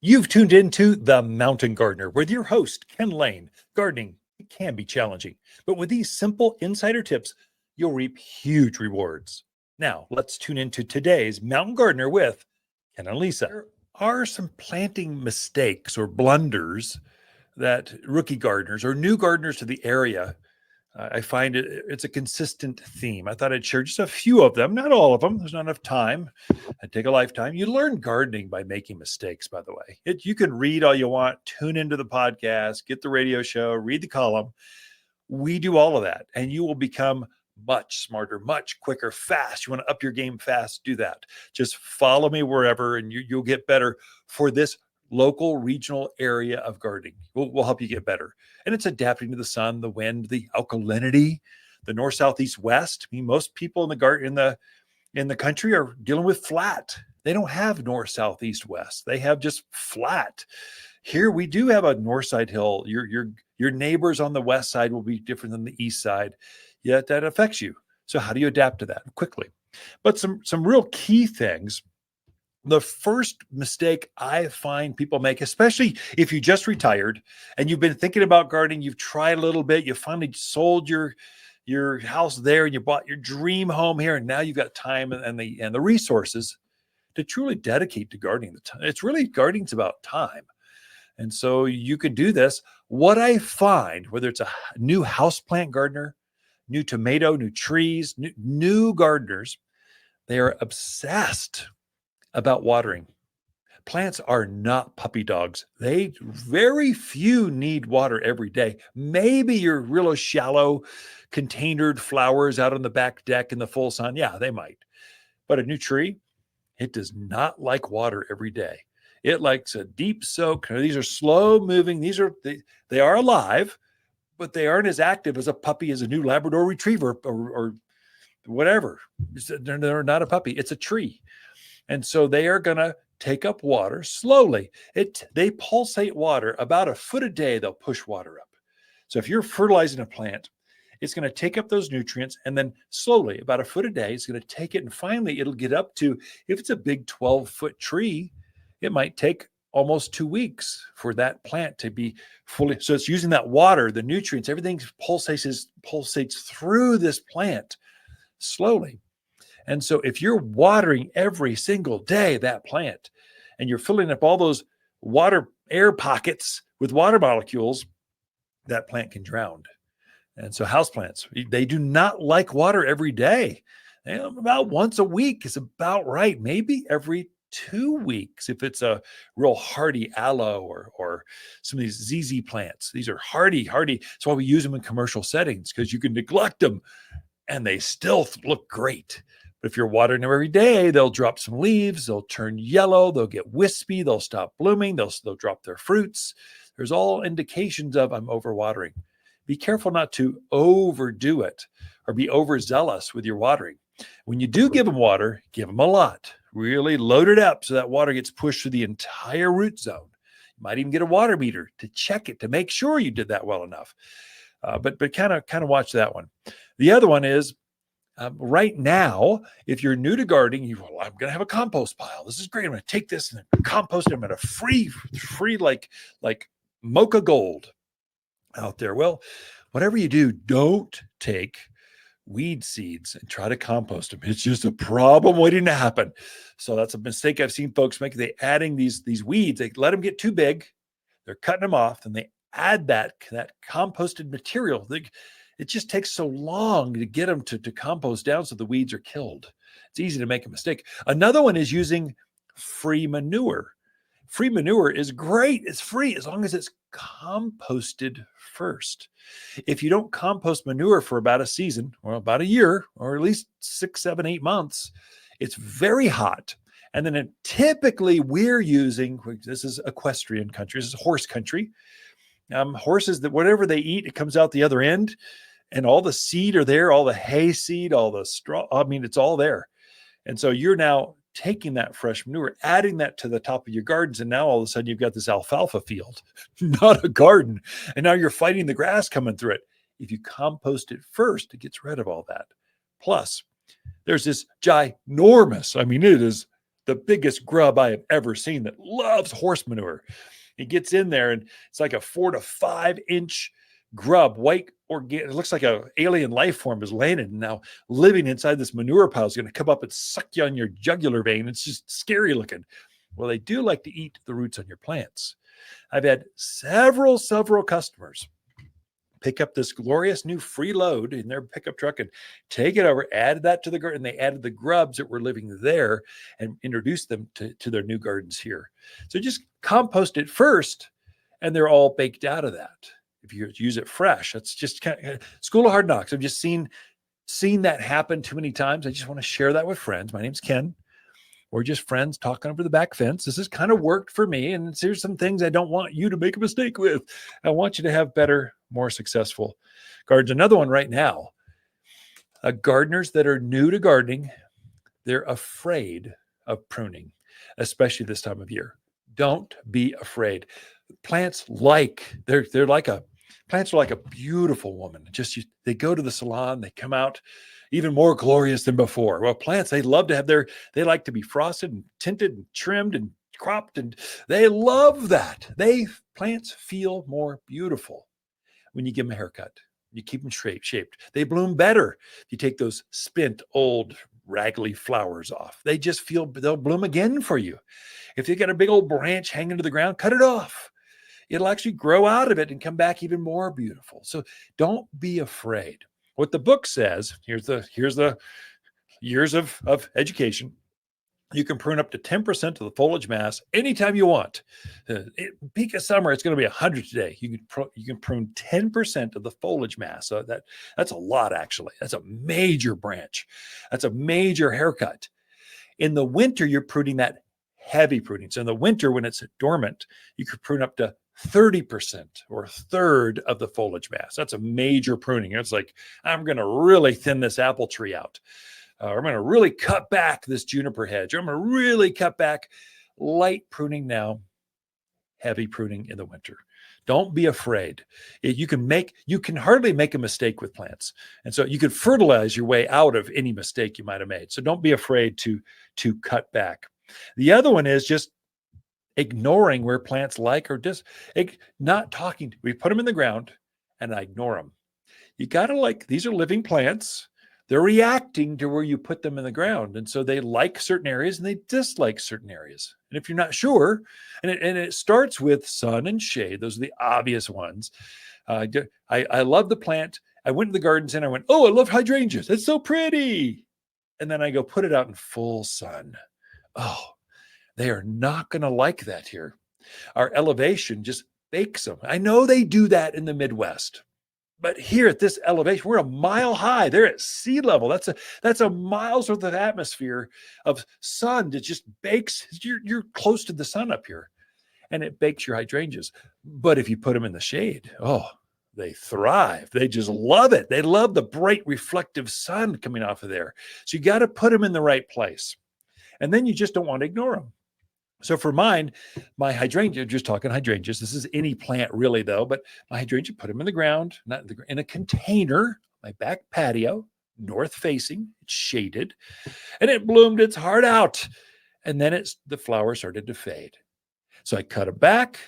You've tuned into The Mountain Gardener with your host, Ken Lain. Gardening it can be challenging, but with these simple insider tips, you'll reap huge rewards. Now, let's tune into today's Mountain Gardener with Ken and Lisa. There are some planting mistakes or blunders that rookie gardeners or new gardeners to the area I find it's a consistent theme. I thought I'd share just a few of them, not all of them. There's not enough time. I'd take a lifetime. You learn gardening by making mistakes, by the way. You can read all you want, tune into the podcast, get the radio show, read the column. We do all of that, and you will become much smarter, much quicker, fast. You want to up your game fast, do that. Just follow me wherever, and you'll get better for this local, regional area of gardening. We'll help you get better. And it's adapting to the sun, the wind, the alkalinity, the north, south, east, west. I mean, most people in the garden in the country are dealing with flat. They don't have north, south, east, west. They have just flat. Here we do have a north side hill. Your neighbors on the west side will be different than the east side. Yet that affects you. So how do you adapt to that quickly? But some real key things. The first mistake I find people make, especially if you just retired and you've been thinking about gardening, you've tried a little bit, you finally sold your house there and you bought your dream home here, and now you've got time and the resources to truly dedicate to gardening. It's really, gardening's about time. And so you could do this. What I find, whether it's a new houseplant gardener, new tomato, new trees, new gardeners, they are obsessed about watering. Plants are not puppy dogs. They very few need water every day. Maybe your real shallow containered flowers out on the back deck in the full sun. Yeah, they might. But a new tree, it does not like water every day. It likes a deep soak. These are slow moving. They are alive, but they aren't as active as a puppy, as a new Labrador retriever or whatever. They're not a puppy. It's a tree. And so they are going to take up water slowly. They pulsate water about a foot a day. They'll push water up. So if you're fertilizing a plant, it's going to take up those nutrients, and then slowly, about a foot a day, it's going to take it. And finally, it'll get up to, if it's a big 12-foot tree, it might take almost 2 weeks for that plant to be fully. So it's using that water, the nutrients, everything pulsates through this plant slowly. And so if you're watering every single day that plant, and you're filling up all those air pockets with water molecules, that plant can drown. And so houseplants, they do not like water every day. About once a week is about right. Maybe every 2 weeks if it's a real hardy aloe or some of these ZZ plants. These are hardy. That's why we use them in commercial settings, because you can neglect them and they still look great. But if you're watering them every day, they'll drop some leaves, they'll turn yellow, they'll get wispy, they'll stop blooming, they'll drop their fruits. There's all indications of I'm overwatering. Be careful not to overdo it or be overzealous with your watering. When you do give them water, give them a lot. Really load it up so that water gets pushed through the entire root zone. You might even get a water meter to check it to make sure you did that well enough. But kind of watch that one. The other one is, right now, if you're new to gardening, I'm going to have a compost pile. This is great. I'm going to take this and compost it. I'm going to free like mocha gold out there. Well, whatever you do, don't take weed seeds and try to compost them. It's just a problem waiting to happen. So that's a mistake I've seen folks make. They adding these weeds. They let them get too big. They're cutting them off, and they add that composted material. It just takes so long to get them to compost down so the weeds are killed. It's easy to make a mistake. Another one is using free manure. Free manure is great. It's free as long as it's composted first. If you don't compost manure for about a season or about a year, or at least 6, 7, 8 months, it's very hot. And then typically we're using, this is equestrian country, this is horse country. Horses, that whatever they eat, it comes out the other end. And all the seed are there, all the hay seed, all the straw. I mean, it's all there. And so you're now taking that fresh manure, adding that to the top of your gardens. And now all of a sudden you've got this alfalfa field, not a garden. And now you're fighting the grass coming through it. If you compost it first, it gets rid of all that. Plus, there's this ginormous, I mean, it is the biggest grub I have ever seen that loves horse manure. He gets in there and it's like a 4 to 5 inch grub, white organic. It looks like an alien life form is laying and now living inside this manure pile. Is going to come up and suck you on your jugular vein. It's just scary looking. Well, they do like to eat the roots on your plants. I've had several customers pick up this glorious new free load in their pickup truck and take it over, added that to the garden. And they added the grubs that were living there and introduced them to their new gardens here. So just compost it first, and they're all baked out of that. If you use it fresh, that's just kind of school of hard knocks. I've just seen that happen too many times. I just want to share that with friends. My name's Ken. We're just friends talking over the back fence. This has kind of worked for me. And here's some things I don't want you to make a mistake with. I want you to have better, more successful gardens. Another one right now, gardeners that are new to gardening, they're afraid of pruning, especially this time of year. Don't be afraid. Plants they're like plants are like a beautiful woman. They go to the salon, they come out even more glorious than before. Well, plants, they like to be frosted and tinted and trimmed and cropped, and they love that. Plants feel more beautiful when you give them a haircut. You keep them shaped. They bloom better if you take those spent, old, raggedy flowers off. They'll bloom again for you. If you got a big old branch hanging to the ground, cut it off. It'll actually grow out of it and come back even more beautiful. So don't be afraid. What the book says, here's the years of education. You can prune up to 10% of the foliage mass anytime you want. Peak of summer, it's going to be 100 today. You can prune 10% of the foliage mass. So that's a lot, actually. That's a major branch. That's a major haircut. In the winter, you're pruning that heavy pruning. So in the winter, when it's dormant, you could prune up to 30% or a third of the foliage mass. That's a major pruning. It's like, I'm going to really thin this apple tree out. I'm going to really cut back this juniper hedge. I'm going to really cut back. Light pruning now, heavy pruning in the winter. Don't be afraid. You can hardly make a mistake with plants. And so you could fertilize your way out of any mistake you might have made. So don't be afraid to cut back. The other one is just ignoring where plants like or just not talking. We put them in the ground and I ignore them. You got to these are living plants. They're reacting to where you put them in the ground. And so they like certain areas and they dislike certain areas. And if you're not sure, and it starts with sun and shade, those are the obvious ones. I love the plant. I went to the garden center. I went, oh, I love hydrangeas. It's so pretty. And then I go put it out in full sun. Oh, they are not going to like that here. Our elevation just bakes them. I know they do that in the Midwest, but here at this elevation, we're a mile high. They're at sea level. That's a mile's worth of atmosphere of sun that just bakes. You're close to the sun up here, and it bakes your hydrangeas. But if you put them in the shade, oh, they thrive. They just love it. They love the bright reflective sun coming off of there. So you got to put them in the right place. And then you just don't want to ignore them. So for mine, my hydrangea, just talking hydrangeas, this is any plant really though, but my hydrangea, put them in the ground, not in a container, my back patio, north facing, it's shaded, and it bloomed its heart out. And then the flowers started to fade. So I cut them back.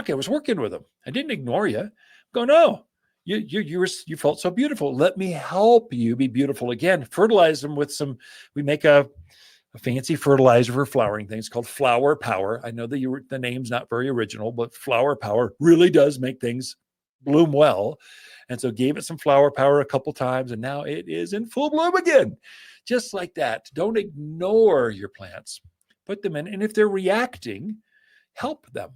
I was working with them. I didn't ignore you. Go, no, you felt so beautiful. Let me help you be beautiful again. Fertilize them with we make a fancy fertilizer for flowering things called Flower Power. I know that the name's not very original, but Flower Power really does make things bloom well. And so gave it some Flower Power a couple times, and now it is in full bloom again. Just like that. Don't ignore your plants. Put them in, and if they're reacting, help them.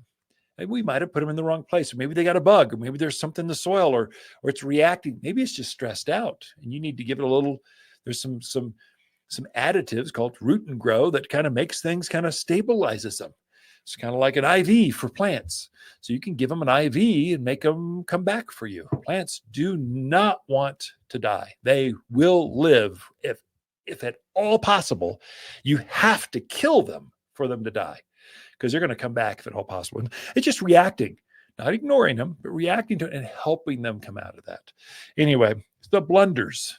Maybe we might have put them in the wrong place, or maybe they got a bug, or maybe there's something in the soil, or it's reacting. Maybe it's just stressed out, and you need to give it a little. There's some additives called Root and Grow that kind of makes things, kind of stabilizes them. It's kind of like an IV for plants. So you can give them an IV and make them come back for you. Plants do not want to die. They will live if at all possible. You have to kill them for them to die, because they're going to come back if at all possible. And it's just reacting, not ignoring them, but reacting to it and helping them come out of that. Anyway, it's the Blunders.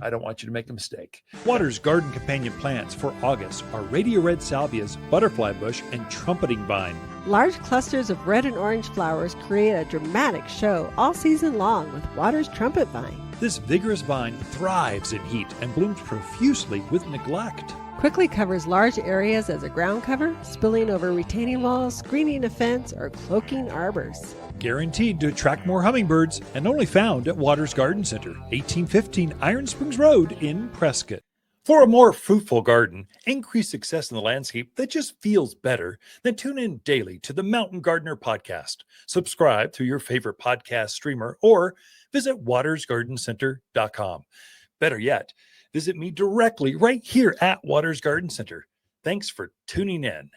I don't want you to make a mistake. Water's garden companion plants for August are radio red salvias, butterfly bush, and trumpeting vine. Large clusters of red and orange flowers create a dramatic show all season long with Water's trumpet vine. This vigorous vine thrives in heat and blooms profusely with neglect. Quickly covers large areas as a ground cover, spilling over retaining walls, screening a fence, or cloaking arbors. Guaranteed to attract more hummingbirds and only found at Waters Garden Center, 1815 Iron Springs Road in Prescott. For a more fruitful garden, increased success in the landscape that just feels better, then tune in daily to the Mountain Gardener podcast. Subscribe through your favorite podcast streamer or visit watersgardencenter.com. Better yet, visit me directly right here at Waters Garden Center. Thanks for tuning in.